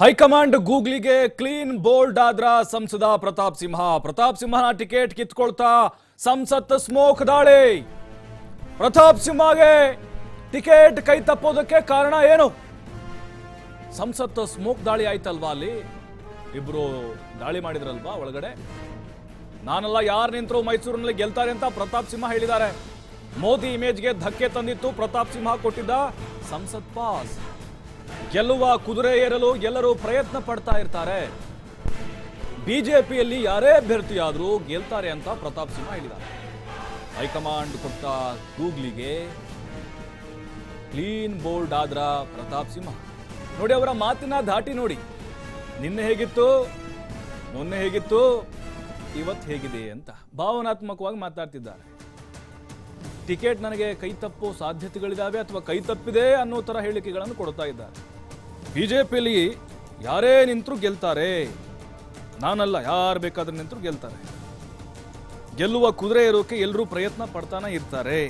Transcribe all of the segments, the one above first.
High command ಗೂಗ್ಲಿಗೆ clean bold ಆದ್ರ ಸಂಸದ ಪ್ರತಾಪ್ ಸಿಂಹನ ಟಿಕೆಟ್ ಕಿತ್ಕೊಳ್ತಾ ಸಂಸತ್ ಸ್ಮೋಕ್ ದಾಳಿ. ಪ್ರತಾಪ್ ಸಿಂಹಗೆ ಟಿಕೆಟ್ ಕೈ ತಪ್ಪೋದಕ್ಕೆ ಕಾರಣ ಏನು? ಸಂಸತ್ ಸ್ಮೋಕ್ ದಾಳಿ ಆಯ್ತಲ್ವಾ? ಅಲ್ಲಿ ಇಬ್ರು ದಾಳಿ ಮಾಡಿದ್ರಲ್ವಾ ಒಳಗಡೆ. ನಾನೆಲ್ಲ ಯಾರು ನಿಂತರೂ ಮೈಸೂರಿನಲ್ಲಿ ಗೆಲ್ತಾರೆ ಅಂತ ಪ್ರತಾಪ್ ಸಿಂಹ ಹೇಳಿದ್ದಾರೆ. ಮೋದಿ ಇಮೇಜ್ಗೆ ಧಕ್ಕೆ ತಂದಿತ್ತು ಪ್ರತಾಪ್ ಸಿಂಹ ಕೊಟ್ಟಿದ್ದ ಸಂಸತ್ ಪಾಸ್. ಗೆಲ್ಲುವ ಕುದುರೆ ಏರಲು ಎಲ್ಲರೂ ಪ್ರಯತ್ನ ಪಡ್ತಾ ಇರ್ತಾರೆ. ಬಿಜೆಪಿಯಲ್ಲಿ ಯಾರೇ ಅಭ್ಯರ್ಥಿಯಾದರೂ ಗೆಲ್ತಾರೆ ಅಂತ ಪ್ರತಾಪ್ ಸಿಂಹ ಹೇಳಿದ್ದಾರೆ. ಹೈಕಮಾಂಡ್ ಕೊಟ್ಟ ಗೂಗ್ಲಿಗೆ ಕ್ಲೀನ್ ಬೋಲ್ಡ್ ಆದ್ರ ಪ್ರತಾಪ್ ಸಿಂಹ. ನೋಡಿ ಅವರ ಮಾತಿನ ಧಾಟಿ ನೋಡಿ. ನಿನ್ನೆ ಹೇಗಿತ್ತು, ಮೊನ್ನೆ ಹೇಗಿತ್ತು, ಇವತ್ತು ಹೇಗಿದೆ ಅಂತ ಭಾವನಾತ್ಮಕವಾಗಿ ಮಾತಾಡ್ತಿದ್ದಾರೆ. ಟಿಕೆಟ್ ನನಗೆ ಕೈ ತಪ್ಪೋ ಸಾಧ್ಯತೆಗಳಿದಾವೆ ಅಥವಾ ಕೈ ತಪ್ಪಿದೆ ಅನ್ನೋ ತರ ಹೇಳಿಕೆಗಳನ್ನು ಕೊಡ್ತಾ ಇದ್ದಾರೆ. ಬಿಜೆಪಿಯಲ್ಲಿ ಯಾರೇ ನಿಂತರೂ ಗೆಲ್ತಾರೆ, ನಾನಲ್ಲ ಯಾರು ಬೇಕಾದ್ರೂ ನಿಂತರೂ ಗೆಲ್ತಾರೆ. ಗೆಲ್ಲುವ ಕುದುರೆ ಇರೋಕೆ ಎಲ್ಲರೂ ಪ್ರಯತ್ನ ಪಡ್ತಾನೆ ಇರ್ತಾರೆ.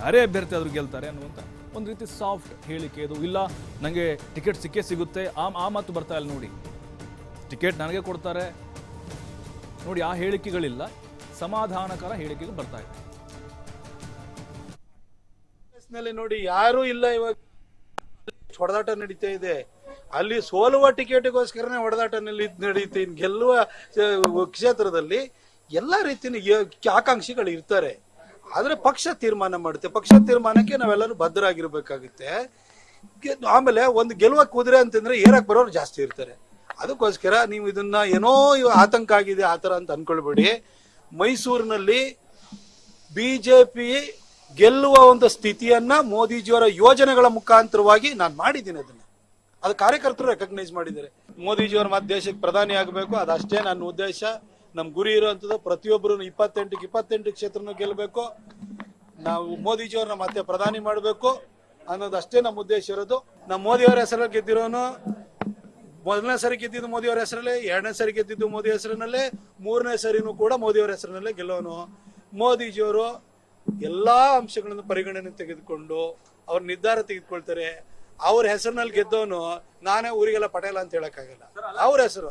ಯಾರೇ ಅಭ್ಯರ್ಥಿ ಆದ್ರೂ ಗೆಲ್ತಾರೆ ಅನ್ನುವಂಥ ಒಂದು ರೀತಿ ಸಾಫ್ಟ್ ಹೇಳಿಕೆ ಇದು. ಇಲ್ಲ ನನಗೆ ಟಿಕೆಟ್ ಸಿಕ್ಕೇ ಸಿಗುತ್ತೆ ಆ ಮಾತು ಬರ್ತಾ ಇಲ್ಲ ನೋಡಿ. ಟಿಕೆಟ್ ನನಗೆ ಕೊಡ್ತಾರೆ ನೋಡಿ, ಆ ಹೇಳಿಕೆಗಳಿಲ್ಲ, ಸಮಾಧಾನಕರ ಹೇಳಿಕೆಗಳು ಬರ್ತಾ ಇದೆ. ನೋಡಿ ಯಾರು ಇಲ್ಲ, ಇವಾಗ ಹೊಡೆದಾಟ ನಡೀತಾ ಇದೆ. ಅಲ್ಲಿ ಸೋಲುವ ಟಿಕೆಟ್ಗೋಸ್ಕರನೇ ಹೊಡೆದಾಟ ನಡೀತೆ. ಗೆಲ್ಲುವ ಕ್ಷೇತ್ರದಲ್ಲಿ ಎಲ್ಲಾ ರೀತಿಯ ಆಕಾಂಕ್ಷಿಗಳು ಇರ್ತಾರೆ. ಆದ್ರೆ ಪಕ್ಷ ತೀರ್ಮಾನ ಮಾಡುತ್ತೆ. ಪಕ್ಷ ತೀರ್ಮಾನಕ್ಕೆ ನಾವೆಲ್ಲರೂ ಬದ್ಧರಾಗಿರ್ಬೇಕಾಗುತ್ತೆ. ಆಮೇಲೆ ಒಂದು ಗೆಲ್ಲುವ ಕುದುರೆ ಅಂತಂದ್ರೆ ಏರಕ್ ಬರೋರು ಜಾಸ್ತಿ ಇರ್ತಾರೆ. ಅದಕ್ಕೋಸ್ಕರ ನೀವು ಇದನ್ನ ಏನೋ ಆತಂಕ ಆಗಿದೆ ಆತರ ಅಂತ ಅನ್ಕೊಳ್ಬೇಡಿ. ಮೈಸೂರಿನಲ್ಲಿ ಬಿಜೆಪಿ ಗೆಲ್ಲುವ ಒಂದು ಸ್ಥಿತಿಯನ್ನ ಮೋದಿಜಿಯವರ ಯೋಜನೆಗಳ ಮುಖಾಂತರವಾಗಿ ನಾನು ಮಾಡಿದ್ದೀನಿ. ಅದು ಕಾರ್ಯಕರ್ತರು ರೆಕಗ್ನೈಸ್ ಮಾಡಿದ್ದಾರೆ. ಮೋದಿಜಿಯವರ ಮತ್ತೆ ದೇಶಕ್ಕೆ ಪ್ರಧಾನಿ ಆಗಬೇಕು, ಅದಷ್ಟೇ ನನ್ನ ಉದ್ದೇಶ. ನಮ್ ಗುರಿ ಇರುವಂತದ್ದು ಪ್ರತಿಯೊಬ್ಬರು 28 ಕ್ಷೇತ್ರನೂ ಗೆಲ್ಲಬೇಕು. ನಾವು ಮೋದಿಜಿಯವ್ರನ್ನ ಮತ್ತೆ ಪ್ರಧಾನಿ ಮಾಡಬೇಕು ಅನ್ನೋದಷ್ಟೇ ನಮ್ಮ ಉದ್ದೇಶ ಇರೋದು. ನಮ್ಮ ಮೋದಿಯವರ ಹೆಸರಲ್ಲಿ ಗೆದ್ದಿರೋನು, ಮೊದಲನೇ ಸರಿ ಗೆದ್ದಿದ್ದು ಮೋದಿಯವರ ಹೆಸರಲ್ಲೇ, ಎರಡನೇ ಸರಿ ಗೆದ್ದಿದ್ದು ಮೋದಿ ಹೆಸರಿನಲ್ಲೇ, ಮೂರನೇ ಸರಿನೂ ಕೂಡ ಮೋದಿಯವರ ಹೆಸರಿನಲ್ಲೇ ಗೆಲ್ಲೋನು. ಮೋದಿಜಿಯವರು ಎಲ್ಲಾ ಅಂಶಗಳನ್ನು ಪರಿಗಣನೆ ತೆಗೆದುಕೊಂಡು ಅವ್ರ ನಿರ್ಧಾರ ತೆಗೆದುಕೊಳ್ತಾರೆ. ಅವ್ರ ಹೆಸರಿನಲ್ಲಿ ಗೆದ್ದವನು ನಾನೇ ಊರಿಗೆಲ್ಲ ಪಟೇಲ ಅಂತ ಹೇಳಕ್ಕಾಗಲ್ಲ. ಅವ್ರ ಹೆಸರು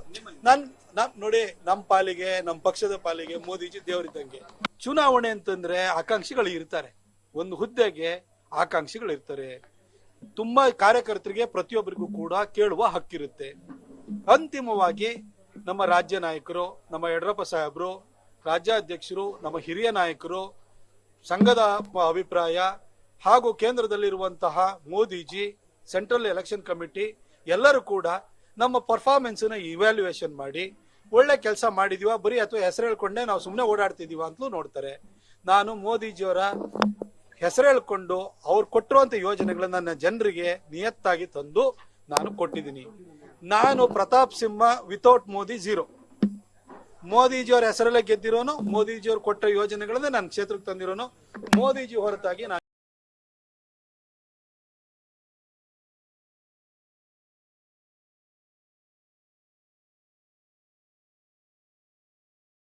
ನೋಡಿ, ನಮ್ಮ ಪಾಲಿಗೆ, ನಮ್ಮ ಪಕ್ಷದ ಪಾಲಿಗೆ ಮೋದಿಜಿ ದೇವರಿದ್ದಂಗೆ. ಚುನಾವಣೆ ಅಂತಂದ್ರೆ ಆಕಾಂಕ್ಷಿಗಳು ಇರ್ತಾರೆ. ಒಂದು ಹುದ್ದೆಗೆ ಆಕಾಂಕ್ಷಿಗಳು ಇರ್ತಾರೆ. ತುಂಬಾ ಕಾರ್ಯಕರ್ತರಿಗೆ ಪ್ರತಿಯೊಬ್ಬರಿಗೂ ಕೂಡ ಕೇಳುವ ಹಕ್ಕಿರುತ್ತೆ. ಅಂತಿಮವಾಗಿ ನಮ್ಮ ರಾಜ್ಯ ನಾಯಕರು, ನಮ್ಮ ಯಡಿಯೂರಪ್ಪ ಸಾಹೇಬರು, ರಾಜ್ಯಾಧ್ಯಕ್ಷರು, ನಮ್ಮ ಹಿರಿಯ ನಾಯಕರು, ಸಂಘದ ಅಭಿಪ್ರಾಯ ಹಾಗೂ ಕೇಂದ್ರದಲ್ಲಿರುವಂತಹ ಮೋದಿಜಿ, ಸೆಂಟ್ರಲ್ ಎಲೆಕ್ಷನ್ ಕಮಿಟಿ ಎಲ್ಲರೂ ಕೂಡ ನಮ್ಮ ಪರ್ಫಾರ್ಮೆನ್ಸ್ ನ ಇವ್ಯಾಲ್ಯೂಯೇಷನ್ ಮಾಡಿ ಒಳ್ಳೆ ಕೆಲಸ ಮಾಡಿದೀವ ಬರೀ ಅಥವಾ ಹೆಸರು ಹೇಳ್ಕೊಂಡೆ ನಾವು ಸುಮ್ಮನೆ ಓಡಾಡ್ತಿದೀವ ಅಂತಲೂ ನೋಡ್ತಾರೆ. ನಾನು ಮೋದಿಜಿಯವರ ಹೆಸರು ಹೇಳ್ಕೊಂಡು ಅವ್ರು ಕೊಟ್ಟಿರುವಂತ ಯೋಜನೆಗಳನ್ನ ನನ್ನ ಜನರಿಗೆ ನಿಯತ್ತಾಗಿ ತಂದು ನಾನು ಕೊಟ್ಟಿದ್ದೀನಿ. ನಾನು ಪ್ರತಾಪ್ ಸಿಂಹ ವಿತೌಟ್ ಮೋದಿ ಝೀರೋ. ಮೋದಿಜಿಯವರ ಹೆಸರಲ್ಲೇ ಗೆದ್ದಿರೋನು, ಮೋದಿಜಿಯವ್ರು ಕೊಟ್ಟ ಯೋಜನೆಗಳನ್ನ ನನ್ನ ಕ್ಷೇತ್ರಕ್ಕೆ ತಂದಿರೋನು. ಮೋದಿಜಿ ಹೊರತಾಗಿ ನಾನು